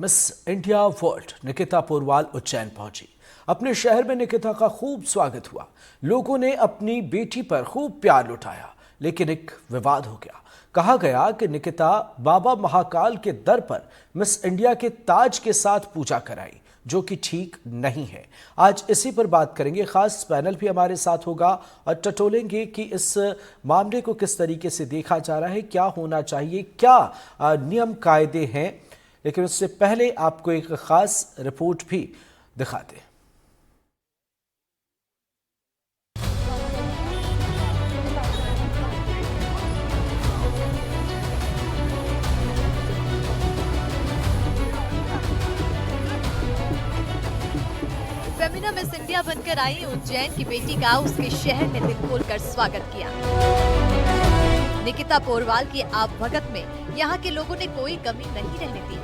Miss India world Nikita Porwal Ujjain पहुंची। अपने शहर में निकिता का खूब स्वागत हुआ। लोगों ने अपनी बेटी पर खूब प्यार लुटाया, लेकिन एक विवाद हो गया। कहा गया कि निकिता बाबा महाकाल के दर पर मिस इंडिया के ताज के साथ पूजा कराई, जो कि ठीक नहीं है। आज इसी पर बात करेंगे। खास पैनल भी हमारे साथ होगा और टटोलेंगे कि इस मामले को किस तरीके से देखा जा रहा है, क्या होना चाहिए, क्या नियम कायदे हैं। लेकिन उससे पहले आपको एक खास रिपोर्ट भी दिखाते हैं। फेमिना मिस इंडिया बनकर आई उज्जैन की बेटी का उसके शहर ने दिल खोलकर स्वागत किया। निकिता पोरवाल की आवभगत में यहाँ के लोगों ने कोई कमी नहीं रहने दी।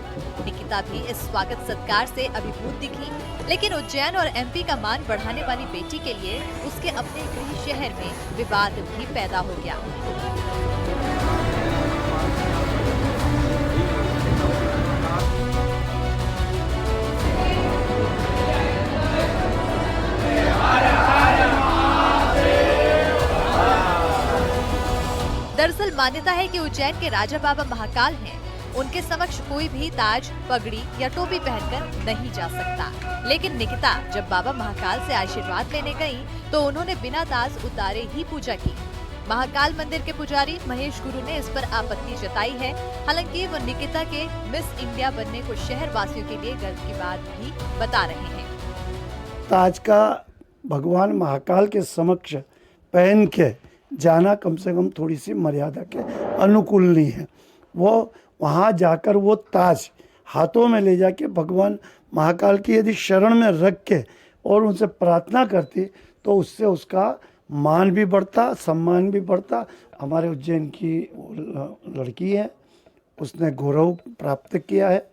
निकिता भी इस स्वागत सत्कार से अभिभूत दिखी, लेकिन उज्जैन और एमपी का मान बढ़ाने वाली बेटी के लिए उसके अपने गृह शहर में विवाद भी पैदा हो गया। दरअसल मान्यता है कि उज्जैन के राजा बाबा महाकाल हैं। उनके समक्ष कोई भी ताज, पगड़ी या टोपी पहनकर नहीं जा सकता। लेकिन निकिता जब बाबा महाकाल से आशीर्वाद लेने गई, तो उन्होंने बिना ताज उतारे ही पूजा की। महाकाल मंदिर के पुजारी महेश गुरु ने इस पर आपत्ति जताई है। हालांकि वो निकिता के मिस इंडिया बनने को शहर वासियों के लिए गर्व की बात भी बता रहे हैं। ताज का भगवान महाकाल के समक्ष पहन के जाना कम से कम थोड़ी सी मर्यादा के अनुकूल नहीं है। वो वहाँ जाकर वो ताज हाथों में ले जाके भगवान महाकाल की यदि शरण में रख के और उनसे प्रार्थना करती, तो उससे उसका मान भी बढ़ता, सम्मान भी बढ़ता। हमारे उज्जैन की लड़की है, उसने गौरव प्राप्त किया है,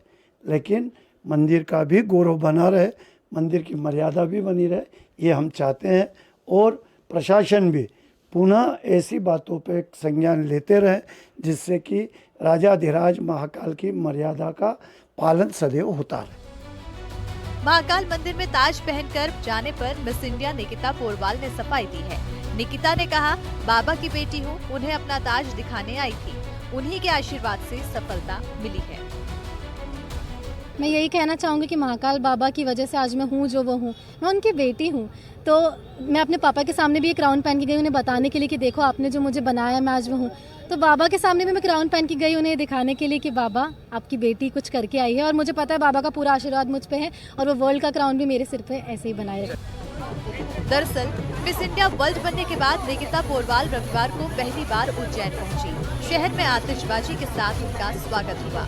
लेकिन मंदिर का भी गौरव बना रहे, मंदिर की मर्यादा भी बनी रहे, ये हम चाहते हैं। और प्रशासन भी पुनः ऐसी बातों पे संज्ञान लेते रहे, जिससे कि राजाधिराज महाकाल की मर्यादा का पालन सदैव होता रहे। महाकाल मंदिर में ताज पहनकर जाने पर मिस इंडिया निकिता पोरवाल ने सफाई दी है। निकिता ने कहा, बाबा की बेटी हूँ, उन्हें अपना ताज दिखाने आई थी, उन्हीं के आशीर्वाद से सफलता मिली है। मैं यही कहना चाहूँगी कि महाकाल बाबा की वजह से आज मैं हूँ जो वो हूँ। मैं उनकी बेटी हूँ, तो मैं अपने पापा के सामने भी एक क्राउन पहन के गई, उन्हें बताने के लिए कि देखो आपने जो मुझे बनाया, मैं आज वो हूँ। तो बाबा के सामने भी मैं क्राउन पहन के गई, उन्हें दिखाने के लिए कि बाबा आपकी बेटी कुछ करके आई है। और मुझे पता है बाबा का पूरा आशीर्वाद मुझ पे है, और वो वर्ल्ड का क्राउन भी मेरे सिर पे ऐसे ही बनाए रहे। दरअसल मिस इंडिया वर्ल्ड बनने के बाद निकिता पोरवाल रविवार को पहली बार उज्जैन पहुंची। शहर में आतिशबाजी के साथ उनका स्वागत हुआ।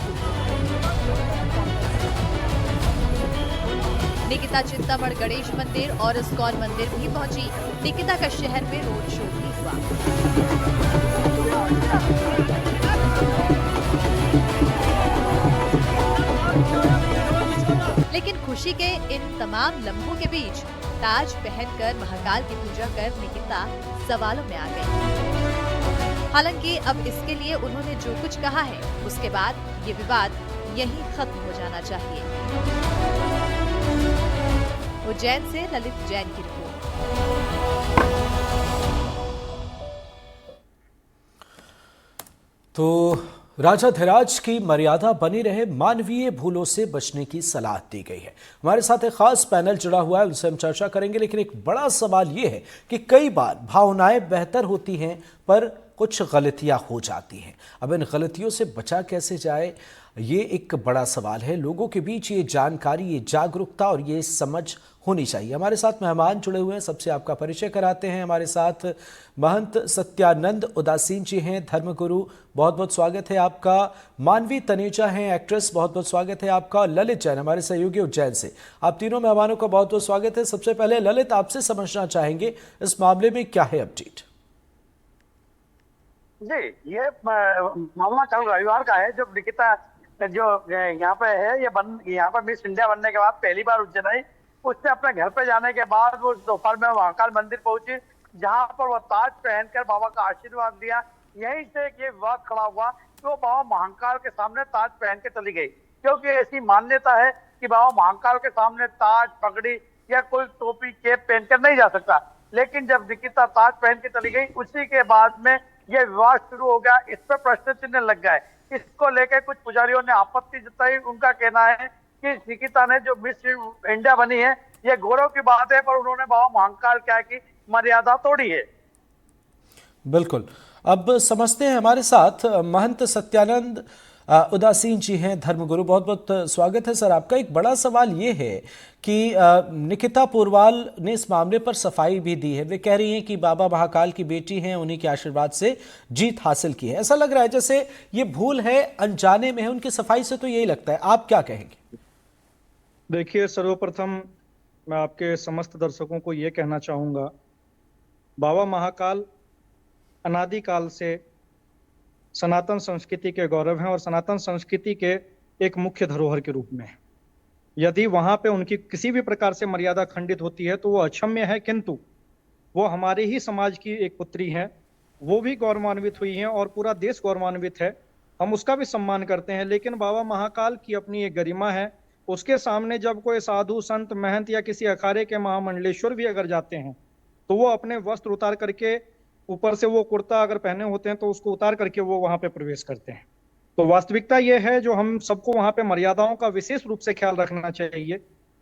निकिता चिंतामण गणेश मंदिर और इस्कॉन मंदिर भी पहुंची। निकिता का शहर में रोड शो भी हुआ। लेकिन खुशी के इन तमाम लम्हों के बीच ताज पहनकर महाकाल की पूजा कर निकिता सवालों में आ गई। हालांकि अब इसके लिए उन्होंने जो कुछ कहा है, उसके बाद ये विवाद यहीं खत्म हो जाना चाहिए। उज्जैन से ललित जैन की रिपोर्ट। तो राजाधिराज की मर्यादा बनी रहे, मानवीय भूलों से बचने की सलाह दी गई है। हमारे साथ एक खास पैनल जुड़ा हुआ है, उनसे हम चर्चा करेंगे। लेकिन एक बड़ा सवाल यह है कि कई बार भावनाएं बेहतर होती हैं, पर कुछ गलतियां हो जाती हैं। अब इन गलतियों से बचा कैसे जाए, ये एक बड़ा सवाल है। लोगों के बीच ये जानकारी, ये जागरूकता और ये समझ होनी चाहिए। हमारे साथ मेहमान जुड़े हुए हैं, सबसे आपका परिचय कराते हैं। हमारे साथ महंत सत्यानंद उदासीन जी हैं, धर्मगुरु, बहुत बहुत स्वागत है आपका। मानवी तनेजा हैं, एक्ट्रेस, बहुत बहुत स्वागत है आपका। ललित जैन हमारे सहयोगी उज्जैन से। आप तीनों मेहमानों का बहुत बहुत स्वागत है। सबसे पहले ललित, आपसे समझना चाहेंगे इस मामले में क्या है अपडेट? जी, ये मामला कल रविवार का है, जब निकिता जो यहाँ पे है, यहाँ पर मिस इंडिया बनने के बाद पहली बार उज्जैन आई। उससे अपने घर पे जाने के बाद वो दोपहर में महाकाल मंदिर पहुंची, जहाँ पर वो ताज पहनकर बाबा का आशीर्वाद लिया। यहीं से ये विवाद खड़ा हुआ कि वो बाबा महाकाल के सामने ताज पहन के चली गई, क्योंकि ऐसी मान्यता है कि बाबा महाकाल के सामने ताज, पगड़ी या कोई टोपी, कैप पहनकर नहीं जा सकता। लेकिन जब निकिता ताज पहन के चली गई, उसी के बाद में यह विवाद शुरू हो गया। इस पर प्रश्न चिन्ह लग गए। इसको लेकर कुछ पुजारियों ने आपत्ति जताई। उनका कहना है कि निकिता ने जो मिस इंडिया बनी है, यह गौरव की बात है, पर उन्होंने बाबा महाकाल क्या की मर्यादा तोड़ी है। बिल्कुल। अब समझते हैं, हमारे साथ महंत सत्यानंद उदासीन जी हैं, धर्मगुरु। बहुत बहुत स्वागत है सर आपका। एक बड़ा सवाल ये है कि निकिता पोरवाल ने इस मामले पर सफाई भी दी है। वे कह रही हैं कि बाबा महाकाल की बेटी हैं, उन्हीं के आशीर्वाद से जीत हासिल की है। ऐसा लग रहा है जैसे ये भूल है, अनजाने में है। उनकी सफाई से तो यही लगता है। आप क्या कहेंगे? देखिए, सर्वप्रथम मैं आपके समस्त दर्शकों को ये कहना चाहूँगा, बाबा महाकाल अनादिकाल से सनातन संस्कृति के गौरव हैं और सनातन संस्कृति के एक मुख्य धरोहर के रूप में। यदि वहाँ पे उनकी किसी भी प्रकार से मर्यादा खंडित होती है तो वो अक्षम्य है, किंतु वो हमारे ही समाज की एक पुत्री हैं, वो भी गौरवान्वित हुई हैं और पूरा देश गौरवान्वित है। हम उसका भी सम्मान करते हैं। लेकिन बाबा महाकाल की अपनी एक गरिमा है। उसके सामने जब कोई साधु, संत, महंत या किसी अखाड़े के महामंडलेश्वर भी अगर जाते हैं तो वो अपने वस्त्र उतार करके, ऊपर से वो कुर्ता अगर पहने होते हैं तो उसको उतार करके वो वहां पे प्रवेश करते हैं। तो वास्तविकता ये है, जो हम सबको वहां पे मर्यादाओं का विशेष रूप से ख्याल रखना चाहिए,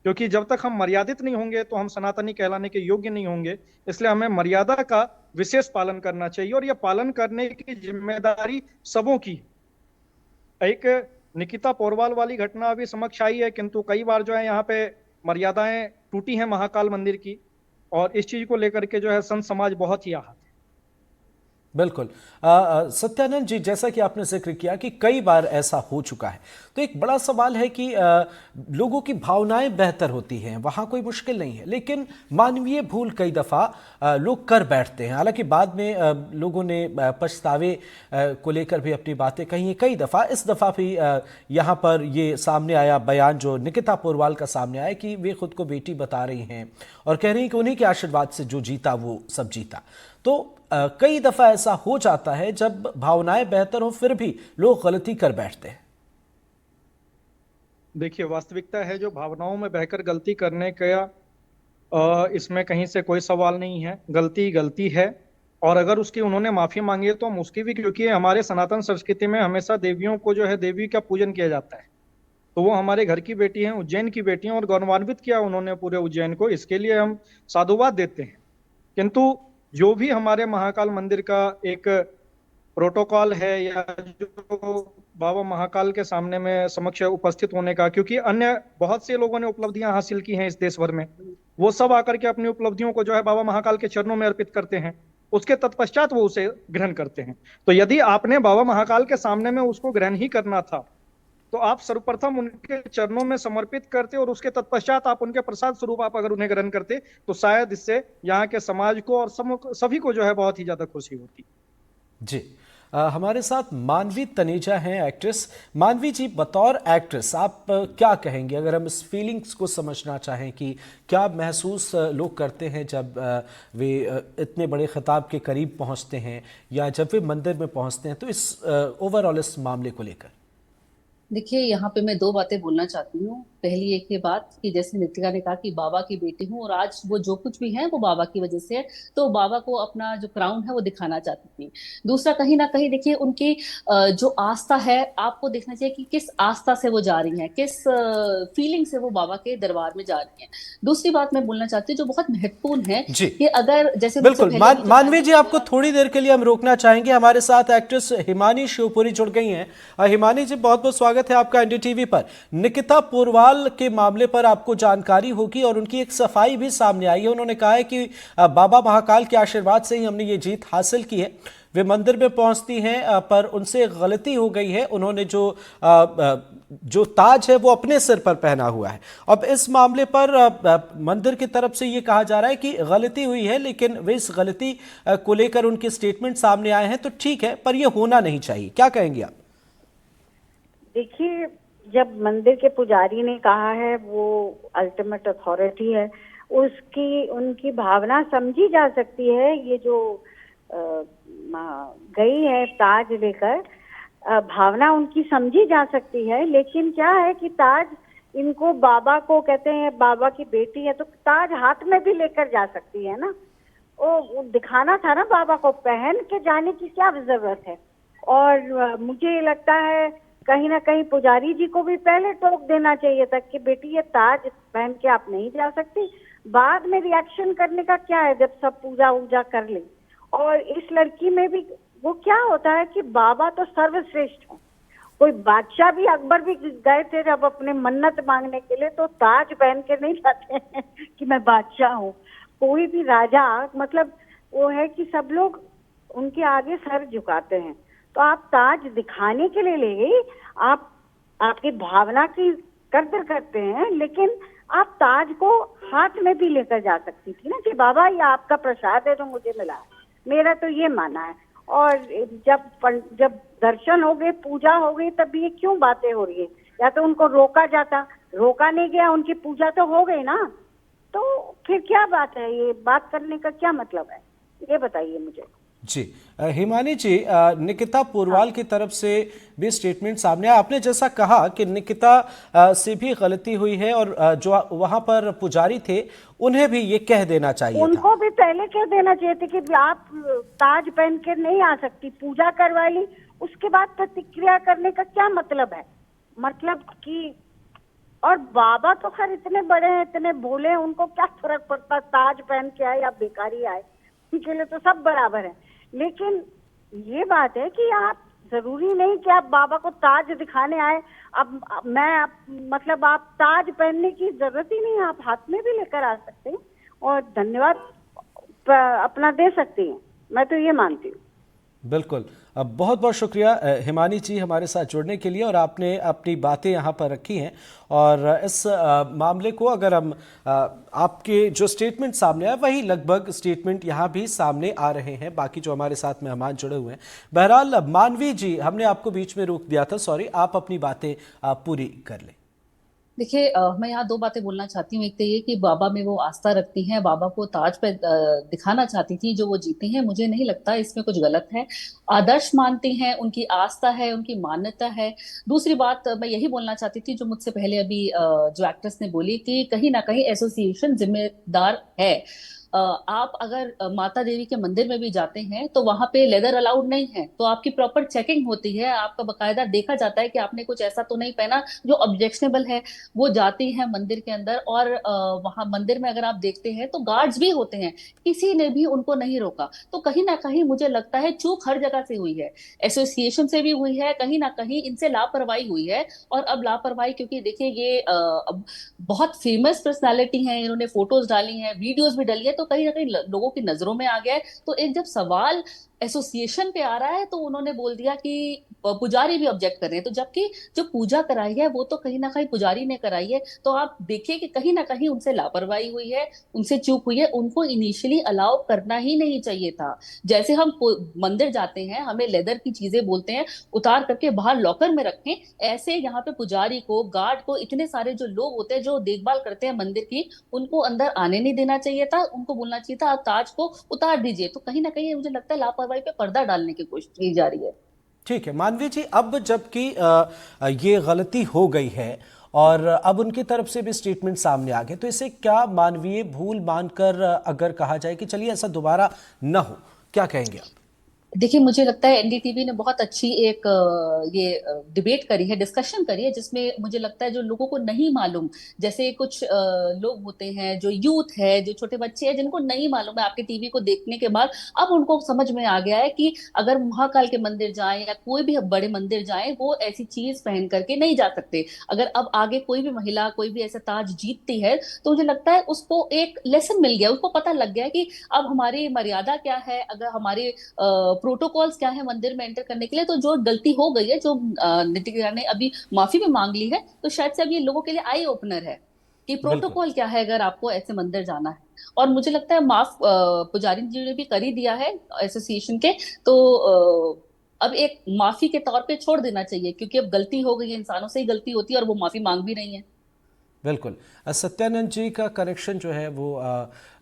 क्योंकि जब तक हम मर्यादित नहीं होंगे तो हम सनातनी कहलाने के योग्य नहीं होंगे। इसलिए हमें मर्यादा का विशेष पालन करना चाहिए और यह पालन करने की जिम्मेदारी सबों की। एक निकिता पोरवाल वाली घटना अभी समक्ष आई है, किंतु कई बार जो है यहाँ पे मर्यादाएं टूटी हैं महाकाल मंदिर की, और इस चीज को लेकर के जो है संत समाज बहुत ही आहत। बिल्कुल। सत्यानंद जी, जैसा कि आपने जिक्र किया कि कई बार ऐसा हो चुका है, तो एक बड़ा सवाल है कि लोगों की भावनाएं बेहतर होती हैं, वहाँ कोई मुश्किल नहीं है, लेकिन मानवीय भूल कई दफ़ा लोग कर बैठते हैं। हालांकि बाद में लोगों ने पछतावे को लेकर भी अपनी बातें कही हैं कई दफ़ा। इस दफ़ा भी यहाँ पर ये सामने आया बयान जो निकिता पोरवाल का सामने आया कि वे खुद को बेटी बता रही हैं और कह रही हैं कि उन्हीं के आशीर्वाद से जो जीता वो सब जीता। तो कई दफा ऐसा हो जाता है जब भावनाएं बेहतर हो फिर भी लोग गलती कर बैठते हैं। देखिए, वास्तविकता है, जो भावनाओं में बहकर गलती करने का इसमें कहीं से कोई सवाल नहीं है। गलती गलती है, और अगर उसकी उन्होंने माफी मांगी है तो हम उसकी भी, क्योंकि हमारे सनातन संस्कृति में हमेशा देवियों को जो है देवी का पूजन किया जाता है। तो वो हमारे घर की बेटी हैं, उज्जैन की बेटी हैं, और गौरवान्वित किया उन्होंने पूरे उज्जैन को। इसके लिए हम साधुवाद देते हैं। किंतु जो भी हमारे महाकाल मंदिर का एक प्रोटोकॉल है, या जो बाबा महाकाल के सामने में समक्ष उपस्थित होने का, क्योंकि अन्य बहुत से लोगों ने उपलब्धियां हासिल की हैं इस देश भर में, वो सब आकर के अपनी उपलब्धियों को जो है बाबा महाकाल के चरणों में अर्पित करते हैं। उसके तत्पश्चात वो उसे ग्रहण करते हैं। तो यदि आपने बाबा महाकाल के सामने में उसको ग्रहण ही करना था तो आप सर्वप्रथम उनके चरणों में समर्पित करते, और उसके तत्पश्चात आप उनके प्रसाद स्वरूप आप अगर उन्हें ग्रहण करते तो शायद इससे यहाँ के समाज को और सभी को जो है बहुत ही ज्यादा खुशी होती। जी, हमारे साथ मानवी तनेजा हैं, एक्ट्रेस। मानवी जी, बतौर एक्ट्रेस आप क्या कहेंगे, अगर हम इस फीलिंग्स को समझना चाहें कि क्या महसूस लोग करते हैं जब वे इतने बड़े खिताब के करीब पहुंचते हैं या जब वे मंदिर में पहुंचते हैं, तो इस ओवरऑल इस मामले को लेकर? देखिए, यहाँ पे मैं दो बातें बोलना चाहती हूँ। पहली एक ये बात कि जैसे नितिका ने कहा कि बाबा की बेटी हूँ और आज वो जो कुछ भी है वो बाबा की वजह से है, तो बाबा को अपना जो क्राउन है वो दिखाना चाहती थी। दूसरा, कहीं ना कहीं देखिए उनकी जो आस्था है, आपको देखना चाहिए कि किस आस्था से वो जा रही हैं, किस फीलिंग से वो बाबा के दरबार में जा रही हैं। दूसरी बात मैं बोलना चाहती हूँ जो बहुत महत्वपूर्ण है कि अगर जैसे बिल्कुल मानवी जी, आपको थोड़ी देर के लिए हम रोकना चाहेंगे। हमारे साथ एक्ट्रेस हिमानी शिवपुरी जुड़ गई हैं। हिमानी जी, बहुत बहुत स्वागत है आपका एनडीटीवी पर। निकिता पोरवाल के मामले पर आपको जानकारी होगी और उनकी एक सफाई भी सामने आई है। उन्होंने कहा है कि बाबा महाकाल के आशीर्वाद से ही हमने ये जीत हासिल की है। वे मंदिर में पहुंचती हैं पर उनसे गलती हो गई है। उन्होंने जो ताज है वो अपने सिर पर पहना हुआ है। अब इस मामले पर मंदिर की तरफ से ये कहा जा रहा है कि गलती हुई है, लेकिन वे इस गलती को लेकर उनके स्टेटमेंट सामने आए हैं, तो ठीक है, पर यह होना नहीं चाहिए। क्या कहेंगे आप? देखिए, जब मंदिर के पुजारी ने कहा है, वो अल्टीमेट अथॉरिटी है, उनकी भावना समझी जा सकती है। ये जो गई है ताज लेकर, भावना उनकी समझी जा सकती है, लेकिन क्या है कि ताज इनको बाबा को कहते हैं, बाबा की बेटी है तो ताज हाथ में भी लेकर जा सकती है ना। वो दिखाना था ना बाबा को, पहन के जाने की क्या जरूरत है। और मुझे लगता है कहीं ना कहीं पुजारी जी को भी पहले टोक देना चाहिए था कि बेटी ये ताज पहन के आप नहीं जा सकती। बाद में रिएक्शन करने का क्या है जब सब पूजा वूजा कर ले। और इस लड़की में भी वो क्या होता है कि बाबा तो सर्वश्रेष्ठ है। कोई बादशाह भी, अकबर भी गए थे जब अपने मन्नत मांगने के लिए, तो ताज पहन के नहीं जाते हैं कि मैं बादशाह हूँ। कोई भी राजा, मतलब वो है कि सब लोग उनके आगे सर झुकाते हैं। तो आप ताज दिखाने के लिए ले गई, आप आपकी भावना की कदर करते हैं, लेकिन आप ताज को हाथ में भी लेकर जा सकती थी ना कि बाबा ये आपका प्रसाद है जो मुझे मिला है। मेरा तो ये मानना है। और जब दर्शन हो गए, पूजा हो गई, तब ये क्यों बातें हो रही है? या तो उनको रोका जाता, रोका नहीं गया, उनकी पूजा तो हो गई ना, तो फिर क्या बात है? ये बात करने का क्या मतलब है, ये बताइए मुझे। जी हिमानी जी, निकिता पोरवाल की तरफ से भी स्टेटमेंट सामने आया। आपने जैसा कहा कि निकिता से भी गलती हुई है और जो वहां पर पुजारी थे उन्हें भी ये कह देना चाहिए था। उनको भी पहले कह देना चाहिए था कि आप ताज पहन के नहीं आ सकती, पूजा करवा ली, उसके बाद प्रतिक्रिया करने का क्या मतलब है? मतलब कि और बाबा तो खैर इतने बड़े हैं, इतने भोले हैं, उनको क्या फर्क पड़ता ताज पहन के आए या बेकारी आए, उनके लिए तो सब बराबर है। लेकिन ये बात है कि आप जरूरी नहीं कि आप बाबा को ताज दिखाने आए। मतलब आप ताज पहनने की जरूरत ही नहीं है, आप हाथ में भी लेकर आ सकते हैं और धन्यवाद अपना दे सकते हैं। मैं तो ये मानती हूँ। बिल्कुल, बहुत बहुत शुक्रिया हिमानी जी हमारे साथ जुड़ने के लिए, और आपने अपनी बातें यहाँ पर रखी हैं। और इस मामले को अगर हम आपके जो स्टेटमेंट सामने आए वही लगभग स्टेटमेंट यहाँ भी सामने आ रहे हैं बाकी जो हमारे साथ मेहमान जुड़े हुए हैं। बहरहाल मानवी जी, हमने आपको बीच में रोक दिया था, सॉरी, आप अपनी बातें पूरी कर लें। देखिए, मैं यहाँ दो बातें बोलना चाहती हूँ। एक तो ये कि बाबा में वो आस्था रखती हैं, बाबा को ताज पे दिखाना चाहती थी जो वो जीती हैं। मुझे नहीं लगता इसमें कुछ गलत है। आदर्श मानती हैं, उनकी आस्था है, उनकी मान्यता है। दूसरी बात मैं यही बोलना चाहती थी जो मुझसे पहले अभी जो एक्ट्रेस ने बोली कि कहीं ना कहीं एसोसिएशन जिम्मेदार है। आप अगर माता देवी के मंदिर में भी जाते हैं तो वहां पे लेदर अलाउड नहीं है, तो आपकी प्रॉपर चेकिंग होती है, आपका बकायदा देखा जाता है कि आपने कुछ ऐसा तो नहीं पहना जो ऑब्जेक्शनेबल है। वो जाती है मंदिर के अंदर और वहां मंदिर में अगर आप देखते हैं तो गार्ड्स भी होते हैं, किसी ने भी उनको नहीं रोका। तो कहीं ना कहीं मुझे लगता है चूक हर जगह से हुई है, एसोसिएशन से भी हुई है, कहीं ना कहीं इनसे लापरवाही हुई है। और अब लापरवाही, क्योंकि देखिए ये अब बहुत फेमस पर्सनालिटी हैं, इन्होंने फोटोज डाली हैं, वीडियोस भी डाली है, तो कहीं ना कहीं लोगों की नजरों में आ गया है। तो एक जब सवाल एसोसिएशन पे आ रहा है तो उन्होंने बोल दिया कि पुजारी भी ऑब्जेक्ट कर रहे हैं, तो जबकि जो पूजा कराई है वो तो कहीं ना कहीं पुजारी ने कराई है। तो आप देखिए कि कहीं ना कहीं उनसे लापरवाही हुई है, उनसे चूक हुई है। उनको इनिशियली अलाउ करना ही नहीं चाहिए था। जैसे हम मंदिर जाते हैं, हमें लेदर की चीजें बोलते हैं उतार करके बाहर लॉकर में रखें, ऐसे यहाँ पे पुजारी को, गार्ड को, इतने सारे जो लोग होते हैं जो देखभाल करते हैं मंदिर की, उनको अंदर आने नहीं देना चाहिए था। उनको बोलना चाहिए था आप ताज को उतार दीजिए। तो कहीं ना कहीं मुझे लगता है लापरवाही पे पर्दा डालने की कोशिश की जा रही है। ठीक है मानवी जी, अब जबकि ये गलती हो गई है और अब उनकी तरफ से भी स्टेटमेंट सामने आ गए, तो इसे क्या मानवीय भूल मानकर अगर कहा जाए कि चलिए ऐसा दोबारा न हो, क्या कहेंगे आप? देखिए, मुझे लगता है एनडीटीवी ने बहुत अच्छी एक ये डिबेट करी है, डिस्कशन करी है, जिसमें मुझे लगता है जो लोगों को नहीं मालूम, जैसे कुछ लोग होते हैं, जो यूथ है, जो छोटे बच्चे हैं, जिनको नहीं मालूम है, आपके टीवी को देखने के बाद अब उनको समझ में आ गया है कि अगर महाकाल के मंदिर जाएं या कोई भी बड़े मंदिर जाएं, वो ऐसी चीज पहन करके नहीं जा सकते। अगर अब आगे कोई भी महिला कोई भी ऐसा ताज जीतती है तो मुझे लगता है उसको एक लेसन मिल गया, उसको पता लग गया कि अब हमारी मर्यादा क्या है, अगर हमारी प्रोटोकॉल्स क्या है मंदिर में एंटर करने के लिए। तो जो गलती हो गई है, जो नितिका ने अभी माफी भी मांग ली है, तो शायद से अब ये लोगों के लिए आई ओपनर है कि प्रोटोकॉल क्या है अगर आपको ऐसे मंदिर जाना है। और मुझे लगता है माफ पुजारी जी ने भी कर ही दिया है एसोसिएशन के, तो अब एक माफी के तौर पे छोड़ देना चाहिए, क्योंकि अब गलती हो गई है, इंसानों से ही गलती होती है और वो माफी मांग भी रही है। बिल्कुल। सत्यानंद जी का कनेक्शन जो है वो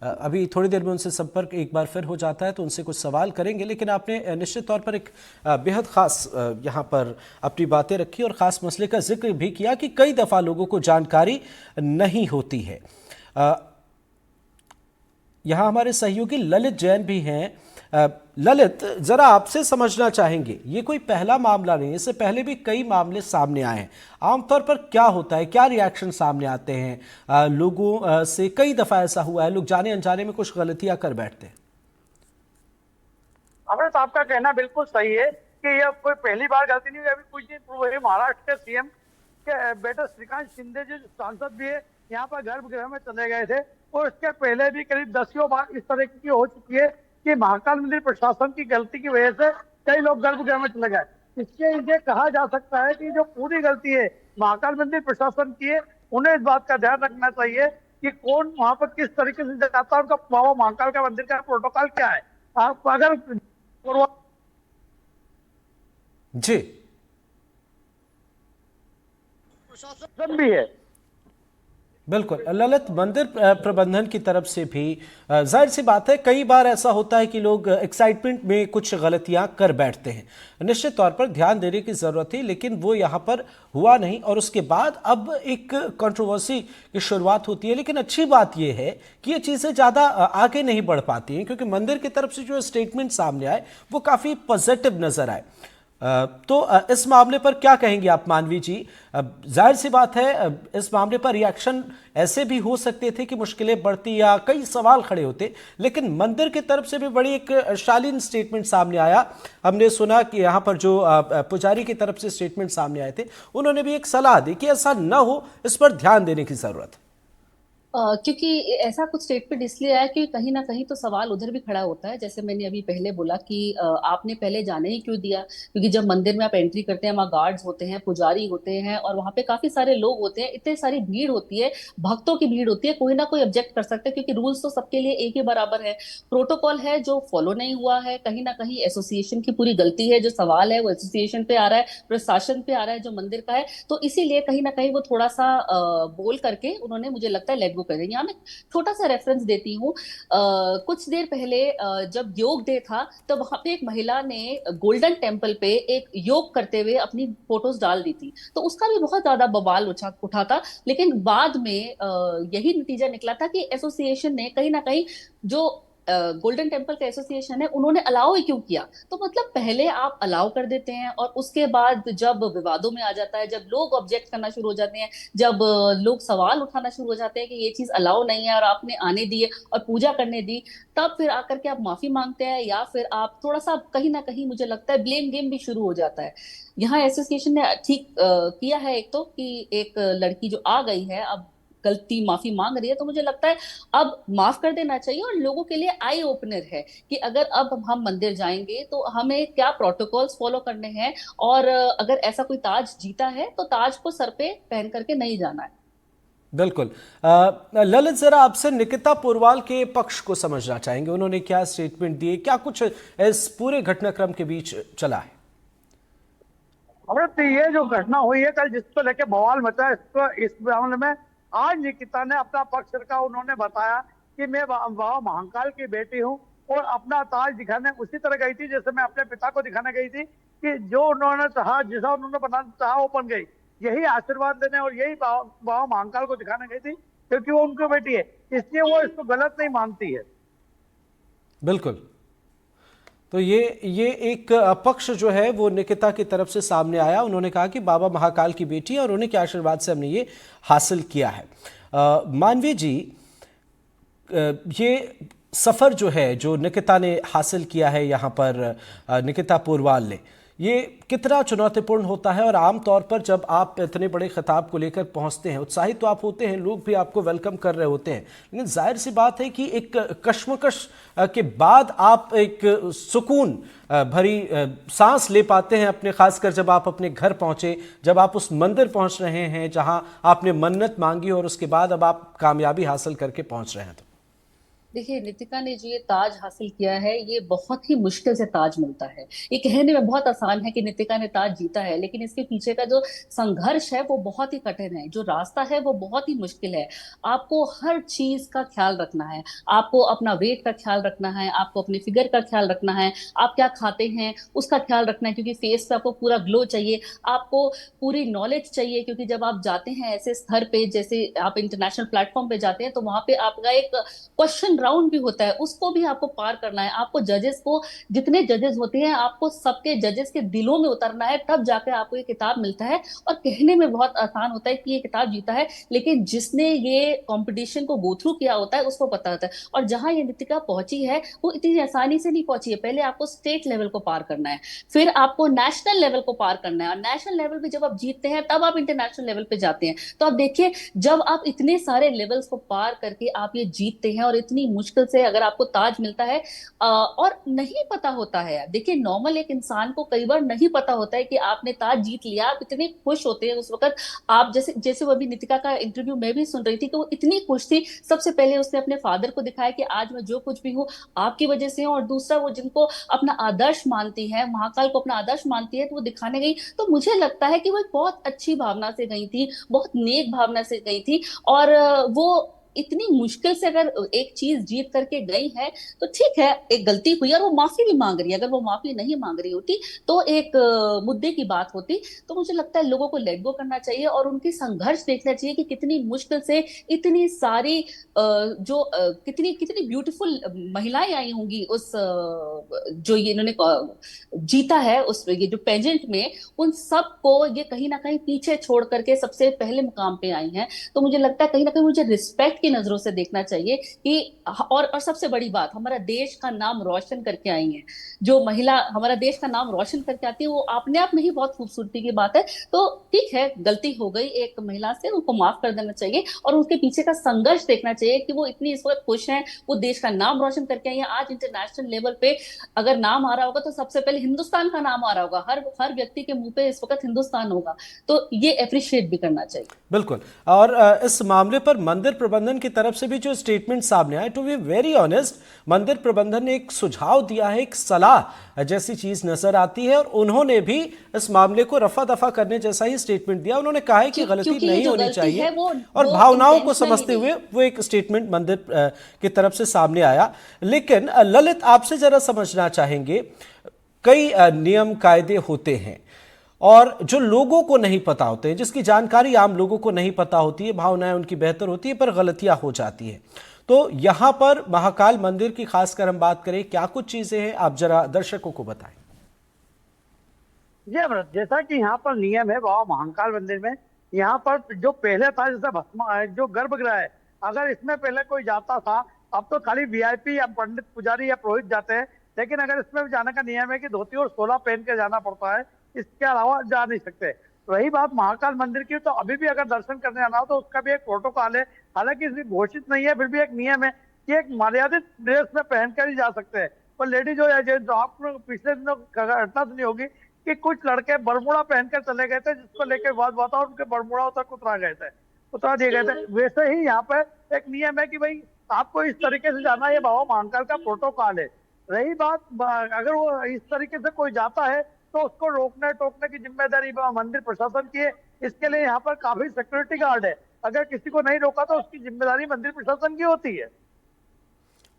अभी थोड़ी देर में उनसे संपर्क एक बार फिर हो जाता है तो उनसे कुछ सवाल करेंगे, लेकिन आपने निश्चित तौर पर एक बेहद ख़ास यहाँ पर अपनी बातें रखी और ख़ास मसले का जिक्र भी किया कि कई दफ़ा लोगों को जानकारी नहीं होती है। यहाँ हमारे सहयोगी ललित जैन भी हैं। ललित, जरा आपसे समझना चाहेंगे, ये कोई पहला मामला नहीं है, इससे पहले भी कई मामले सामने आए हैं। आमतौर पर क्या होता है, क्या रिएक्शन सामने आते हैं लोगों से? कई दफा ऐसा हुआ है, लोग जाने अनजाने में कुछ गलतियां कर बैठते हैं। अमृत, आपका कहना बिल्कुल सही है कि यह कोई पहली बार गलती नहीं हुई। अभी कुछ दिन पूर्व महाराष्ट्र के सीएम के बेटे श्रीकांत शिंदे जो सांसद भी है, यहाँ पर गर्भगृह में चले गए थे और इसके पहले भी करीब 10 बार इस तरह की हो चुकी है कि महाकाल मंदिर प्रशासन की गलती की वजह से कई लोग गर्भगृह में चले गए। इसके ये कहा जा सकता है कि जो पूरी गलती है महाकाल मंदिर प्रशासन की है, उन्हें इस बात का ध्यान रखना चाहिए कि कौन वहां पर किस तरीके से जाता है, उनका बाबा महाकाल का मंदिर का प्रोटोकॉल क्या है। आप अगर जी, प्रशासन भी है। बिल्कुल ललित, मंदिर प्रबंधन की तरफ से भी जाहिर सी बात है कई बार ऐसा होता है कि लोग एक्साइटमेंट में कुछ गलतियां कर बैठते हैं। निश्चित तौर पर ध्यान देने की ज़रूरत थी, लेकिन वो यहाँ पर हुआ नहीं और उसके बाद अब एक कंट्रोवर्सी की शुरुआत होती है। लेकिन अच्छी बात यह है कि ये चीज़ें ज़्यादा आगे नहीं बढ़ पाती हैं, क्योंकि मंदिर की तरफ से जो स्टेटमेंट सामने आए वो काफ़ी पॉजिटिव नज़र आए। तो इस मामले पर क्या कहेंगे आप मानवी जी? जाहिर सी बात है इस मामले पर रिएक्शन ऐसे भी हो सकते थे कि मुश्किलें बढ़ती या कई सवाल खड़े होते, लेकिन मंदिर की तरफ से भी बड़ी एक शालीन स्टेटमेंट सामने आया। हमने सुना कि यहाँ पर जो पुजारी की तरफ से स्टेटमेंट सामने आए थे, उन्होंने भी एक सलाह दी कि ऐसा न हो, इस पर ध्यान देने की जरूरत है। क्योंकि ऐसा कुछ स्टेटमेंट इसलिए आया कि कहीं ना कहीं तो सवाल उधर भी खड़ा होता है। जैसे मैंने अभी पहले बोला कि आपने पहले जाने ही क्यों दिया, क्योंकि जब मंदिर में आप एंट्री करते हैं वहाँ गार्ड्स होते हैं, पुजारी होते हैं और वहाँ पे काफी सारे लोग होते हैं, इतनी सारी भीड़ होती है, भक्तों की भीड़ होती है, कोई ना कोई ऑब्जेक्ट कर सकता है क्योंकि रूल्स तो सबके लिए एक ही बराबर है। प्रोटोकॉल है जो फॉलो नहीं हुआ है, कहीं ना कहीं एसोसिएशन की पूरी गलती है। जो सवाल है वो एसोसिएशन पे आ रहा है, प्रशासन पे आ रहा है जो मंदिर का है। तो इसीलिए कहीं ना कहीं वो थोड़ा सा बोल करके उन्होंने, मुझे लगता है, लेट कर देंगे। यहाँ मैं छोटा सा रेफरेंस देती हूँ। कुछ देर पहले जब योग डे था तो वहां पे एक महिला ने गोल्डन टेम्पल पे एक योग करते हुए अपनी फोटोज डाल दी थी, तो उसका भी बहुत ज्यादा बवाल उठा था। लेकिन बाद में यही नतीजा निकला था कि एसोसिएशन ने कहीं ना कहीं, जो गोल्डन टेम्पल का एसोसिएशन है, उन्होंने अलाउ ही क्यों किया। तो मतलब पहले आप अलाउ कर देते हैं और उसके बाद जब विवादों में आ जाता है, जब लोग ऑब्जेक्ट करना शुरू हो जाते हैं, जब लोग सवाल उठाना शुरू हो जाते हैं कि ये चीज अलाउ नहीं है और आपने आने दी है और पूजा करने दी, तब फिर आकर के आप माफी मांगते हैं या फिर आप थोड़ा सा कहीं ना कहीं, मुझे लगता है, ब्लेम गेम भी शुरू हो जाता है। यहाँ एसोसिएशन ने ठीक किया है एक तो, कि एक लड़की जो आ गई है अब गलती माफी मांग रही है, तो मुझे लगता है अब माफ कर देना चाहिए और लोगों के लिए आई ओपनर है कि अगर अब हम मंदिर जाएंगे तो हमें क्या प्रोटोकॉल्स फॉलो करने हैं और अगर ऐसा कोई ताज जीता है तो ताज को सर पे पहन करके नहीं जाना है। बिल्कुल। ललित, जरा आपसे निकिता पोरवाल के पक्ष को समझना चाहेंगे, उन्होंने क्या स्टेटमेंट दिए, क्या कुछ इस पूरे घटनाक्रम के बीच चला है? अमृत, ये जो घटना हुई है कल, जिसको लेके बवाल मचा है, इसको इस मामले में आज निकिता ने अपना पक्ष रखा। उन्होंने बताया कि मैं बाबा महाकाल की बेटी हूँ और अपना ताज दिखाने उसी तरह गई थी जैसे मैं अपने पिता को दिखाने गई थी, कि जो उन्होंने चाहा, जैसा उन्होंने बनाना चाहा वो बन गई। यही आशीर्वाद देने और यही बाबा महाकाल को दिखाने गई थी, क्योंकि वो उनकी बेटी है, इसलिए वो इसको गलत नहीं मानती है। बिल्कुल। तो ये एक पक्ष जो है वो निकिता की तरफ से सामने आया। उन्होंने कहा कि बाबा महाकाल की बेटी है और उन्हीं के आशीर्वाद से हमने ये हासिल किया है। मानवी जी, ये सफ़र जो है जो निकिता ने हासिल किया है यहाँ पर, निकिता पोरवाल ने, ये कितना चुनौतीपूर्ण होता है? और आम तौर पर जब आप इतने बड़े खिताब को लेकर पहुंचते हैं, उत्साहित तो आप होते हैं, लोग भी आपको वेलकम कर रहे होते हैं, लेकिन जाहिर सी बात है कि एक कश्मकश के बाद आप एक सुकून भरी सांस ले पाते हैं अपने, खासकर जब आप अपने घर पहुंचे, जब आप उस मंदिर पहुंच रहे हैं जहां आपने मन्नत मांगी और उसके बाद अब आप कामयाबी हासिल करके पहुंच रहे हैं। तो देखिए, नितिका ने जो ये ताज हासिल किया है, ये बहुत ही मुश्किल से ताज मिलता है। ये कहने में बहुत आसान है कि नितिका ने ताज जीता है, लेकिन इसके पीछे का जो संघर्ष है वो बहुत ही कठिन है, जो रास्ता है वो बहुत ही मुश्किल है। आपको हर चीज का ख्याल रखना है, आपको अपना वेट का ख्याल रखना है, आपको अपने फिगर का ख्याल रखना है, आप क्या खाते हैं उसका ख्याल रखना है, क्योंकि फेस पे आपको पूरा ग्लो चाहिए, आपको पूरी नॉलेज चाहिए, क्योंकि जब आप जाते हैं ऐसे स्तर पे, जैसे आप इंटरनेशनल प्लेटफॉर्म पे जाते हैं, तो वहां पे आपका एक क्वेश्चन राउंड भी होता है, उसको भी आपको पार करना है। आपको जजेस को, जितने जजेस होते हैं, आपको सबके जजेस के दिलों में उतरना है, तब जाकर आपको ये किताब मिलता है। और कहने में बहुत आसान होता है कि ये किताब जीता है, लेकिन जिसने ये कंपटीशन को गो थ्रू किया होता है उसको पता होता है। और जहां ये नितिका पहुंची है वो इतनी आसानी से नहीं पहुंची है। पहले आपको स्टेट लेवल को पार करना है, फिर आपको नेशनल लेवल को पार करना है, और नेशनल लेवल पे जब आप जीतते हैं तब आप इंटरनेशनल लेवल पे जाते हैं। तो आप देखिए, जब आप इतने सारे लेवल्स को पार करके आप ये जीतते हैं, और इतनी मुश्किल से अगर आपको ताज मिलता है, और नहीं पता होता है, देखिए नॉर्मल एक इंसान को कई बार नहीं पता होता है कि आपने ताज जीत लिया, आप इतने खुश होते हैं उस वक्त। आप जैसे जैसे वो अभी नितिका का इंटरव्यू मैं भी सुन रही थी कि वो इतनी खुश थी। सबसे पहले उसने अपने फादर को दिखाया कि आज मैं जो कुछ भी हूँ आपकी वजह से हूँ, और दूसरा वो जिनको अपना आदर्श मानती है, महाकाल को अपना आदर्श मानती है, तो वो दिखाने गई। तो मुझे लगता है कि वो एक बहुत अच्छी भावना से गई थी, बहुत नेक भावना से गई थी। और वो इतनी मुश्किल से अगर एक चीज जीत करके गई है, तो ठीक है, एक गलती हुई और वो माफी भी मांग रही है। अगर वो माफी नहीं मांग रही होती तो एक मुद्दे की बात होती। तो मुझे लगता है लोगों को लेट गो करना चाहिए और उनकी संघर्ष देखना चाहिए कि कितनी मुश्किल से इतनी सारी कितनी कितनी ब्यूटीफुल महिलाएं आई होंगी उस जो ये इन्होंने जीता है उस ये जो पेजेंट में, उन सबको ये कहीं ना कहीं पीछे छोड़ करके सबसे पहले मुकाम पे आई हैं। तो मुझे लगता है कहीं ना कहीं मुझे रिस्पेक्ट की नजरों से देखना चाहिए कि और सबसे बड़ी बात, हमारा देश का नाम रोशन करके आई है। जो महिला हमारा देश का नाम रोशन करके आती है, वो अपने आप में ही बहुत खूबसूरती की बात है। तो ठीक है, गलती हो गई एक महिला से, उनको माफ कर देना चाहिए और उनके पीछे का संघर्ष देखना चाहिए कि वो इतनी इस वक्त खुश हैं, वो देश का नाम रोशन करके आई है। आज इंटरनेशनल लेवल पे अगर नाम आ रहा होगा तो सबसे पहले हिंदुस्तान का नाम आ रहा होगा, हर व्यक्ति के मुंह पे इस वक्त हिंदुस्तान होगा। तो ये अप्रिशिएट भी करना चाहिए। बिल्कुल। और इस मामले पर मंदिर प्रबंधन की तरफ से भी जो स्टेटमेंट सामने आए, टू बी वेरी ऑनेस्ट, मंदिर प्रबंधन ने एक सुझाव दिया है, एक सलाह जैसी चीज नजर आती है, और उन्होंने भी इस मामले को रफा दफा करने जैसा ही स्टेटमेंट दिया। उन्होंने कहा है कि गलती नहीं होनी चाहिए, और भावनाओं को समझते हुए वो एक स्टेटमेंट मंदिर की तरफ से सामने आया। लेकिन ललित, आपसे जरा समझना चाहेंगे, कई नियम कायदे होते हैं और जो लोगों को नहीं पता होते हैं, जिसकी जानकारी आम लोगों को नहीं पता होती है, भावनाएं उनकी बेहतर होती है पर गलतियां हो जाती हैं। तो यहां पर महाकाल मंदिर की खासकर हम बात करें, क्या कुछ चीजें हैं, आप जरा दर्शकों को बताएं। जी अमृत, जैसा कि यहाँ पर नियम है बाबा महाकाल मंदिर में, यहाँ पर जो पहले था जैसे भस्म जो गर्भगृह है, अगर इसमें पहले कोई जाता था, अब तो खाली वीआईपी या पंडित पुजारी या पुरोहित जाते हैं, लेकिन अगर इसमें भी जाने का नियम है कि धोती और सोला पहन के जाना पड़ता है, इसके अलावा जा नहीं सकते। रही बात महाकाल मंदिर की, तो अभी भी अगर दर्शन करने आना हो तो उसका भी एक प्रोटोकॉल है, हालांकि इसमें घोषित नहीं है, फिर भी एक नियम है कि एक मर्यादित ड्रेस में पहनकर ही जा सकते हैं। पर लेडीज हो या जेंट्स, आपको पिछले दिनों घटना सुनी होगी कि कुछ लड़के बरमूडा पहनकर चले गए थे, जिसको लेकर बात बात और उनके बरमूडा तक उतरा दिए गए थे। वैसे ही यहाँ पे एक नियम है कि भाई आपको इस तरीके से जाना, ये बाबा महाकाल का प्रोटोकॉल है। रही बात, अगर वो इस तरीके से कोई जाता है तो उसको रोकने टोकने की जिम्मेदारी मंदिर प्रशासन की है। इसके लिए यहाँ पर काफी सिक्योरिटी गार्ड है, अगर किसी को नहीं रोका तो उसकी जिम्मेदारी मंदिर प्रशासन की होती है।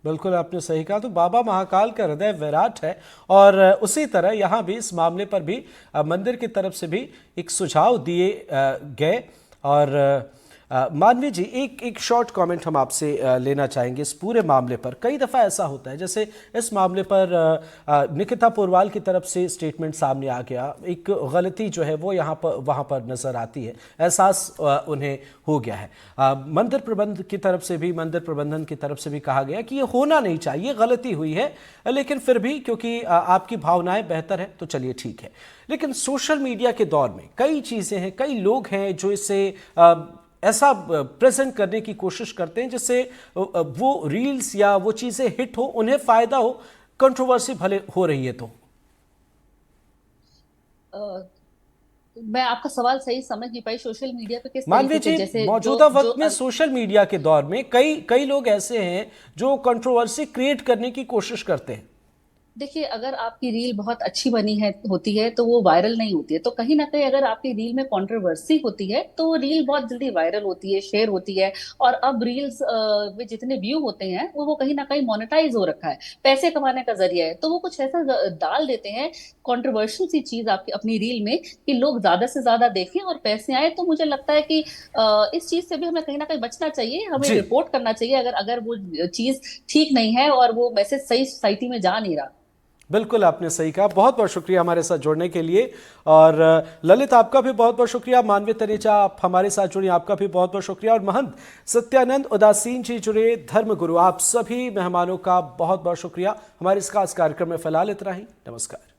बिल्कुल, आपने सही कहा। तो बाबा महाकाल का हृदय विराट है, और उसी तरह यहाँ भी इस मामले पर भी मंदिर की तरफ से भी एक सुझाव दिए गए। और मानवी जी, एक शॉर्ट कमेंट हम आपसे लेना चाहेंगे इस पूरे मामले पर। कई दफ़ा ऐसा होता है, जैसे इस मामले पर निकिता पोरवाल की तरफ से स्टेटमेंट सामने आ गया, एक गलती जो है वो यहाँ पर वहाँ पर नज़र आती है, एहसास उन्हें हो गया है। मंदिर प्रबंधन की तरफ से भी कहा गया कि ये होना नहीं चाहिए, गलती हुई है, लेकिन फिर भी क्योंकि आपकी भावनाएं बेहतर है तो चलिए ठीक है। लेकिन सोशल मीडिया के दौर में कई चीज़ें हैं, कई लोग हैं जो इसे ऐसा प्रेजेंट करने की कोशिश करते हैं जिससे वो रील्स या वो चीज़ें हिट हो, उन्हें फ़ायदा हो, कंट्रोवर्सी भले हो रही है तो। मैं आपका सवाल सही समझ नहीं पाई, सोशल मीडिया पे किस मानवी तरीके से, जी, जैसे मौजूदा जो वक्त में सोशल मीडिया के दौर में कई कई लोग ऐसे हैं जो कंट्रोवर्सी क्रिएट करने की कोशिश करते हैं। देखिए, अगर आपकी रील बहुत अच्छी बनी है होती है तो वो वायरल नहीं होती है, तो कहीं ना कहीं अगर आपकी रील में कंट्रोवर्सी होती है तो वो रील बहुत जल्दी वायरल होती है, शेयर होती है। और अब रील्स में जितने व्यू होते हैं वो कहीं ना कहीं मोनेटाइज हो रखा है, पैसे कमाने का जरिया है, तो वो कुछ ऐसा डाल देते हैं कंट्रोवर्शियल सी चीज आपकी अपनी रील में कि लोग ज्यादा से ज्यादा देखें और पैसे आए। तो मुझे लगता है कि इस चीज से भी हमें कहीं ना कहीं बचना चाहिए, हमें जी, रिपोर्ट करना चाहिए अगर अगर वो चीज ठीक नहीं है और वो मैसेज सही सोसाइटी में जा नहीं रहा। बिल्कुल आपने सही कहा। बहुत बहुत शुक्रिया हमारे साथ जुड़ने के लिए। और ललित, आपका भी बहुत बहुत शुक्रिया। मानवी तनेजा, आप हमारे साथ जुड़ी, आपका भी बहुत बहुत शुक्रिया। और महंत सत्यानंद उदासीन जी जुड़े, धर्मगुरु, आप सभी मेहमानों का बहुत बहुत शुक्रिया। हमारे इस खास कार्यक्रम में फिलहाल इतना ही। नमस्कार।